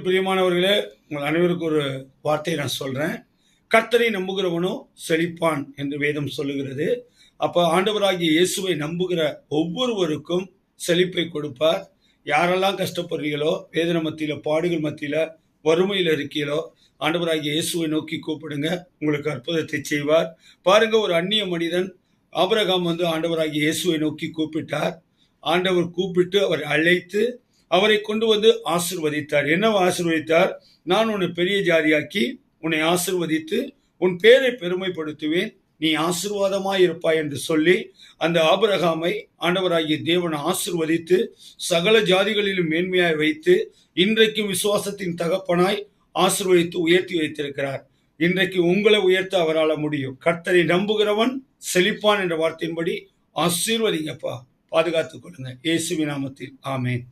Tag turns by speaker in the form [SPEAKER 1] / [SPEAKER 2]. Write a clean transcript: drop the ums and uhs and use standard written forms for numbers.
[SPEAKER 1] பிரியமானவர்களே, உங்கள் அனைவருக்கும் ஒரு வார்த்தையை நான் சொல்றேன். கர்த்தரை நம்புகிறவனோ செழிப்பான் என்று வேதம் சொல்லுகிறது. அப்ப ஆண்டவராகிய இயேசுவை நம்புகிற ஒவ்வொருவருக்கும் செழிப்பை கொடுப்பார். யாரெல்லாம் கஷ்டப்படுறீங்களோ, வேதனை மத்தியில, பாடுகள் மத்தியில, வறுமையில் இருக்கீங்களோ, ஆண்டவராகிய இயேசுவை நோக்கி கூப்பிடுங்க, உங்களுக்கு அற்புதத்தை செய்வார். பாருங்க, ஒரு அந்நிய மனிதன் ஆபிரகாம் ஆண்டவராகிய இயேசுவை நோக்கி கூப்பிட்டார். ஆண்டவர் கூப்பிட்டு அவர் அழைத்து அவரை கொண்டு ஆசீர்வதித்தார். என்னவா ஆசீர்வதித்தார்? நான் உன்னை பெரிய ஜாதியாக்கி உன்னை ஆசீர்வதித்து உன் பேரை பெருமைப்படுத்துவேன், நீ ஆசீர்வாதமாய் இருப்பாய் என்று சொல்லி அந்த ஆபிரகாமை ஆண்டவராகிய தேவன் ஆசீர்வதித்து சகல ஜாதிகளிலும் மேன்மையாய் வைத்து இன்றைக்கும் விசுவாசத்தின் தகப்பனாய் ஆசீர்வதித்து உயர்த்தி வைத்திருக்கிறார். இன்றைக்கு உங்களை உயர்த்த அவரால் முடியும். கர்த்தரை நம்புகிறவன் செழிப்பான் என்ற வார்த்தையின்படி ஆசீர்வதிங்கப்பா, பாதுகாத்துக் கொள்ளுங்க. இயேசுவின் நாமத்தில் ஆமென்.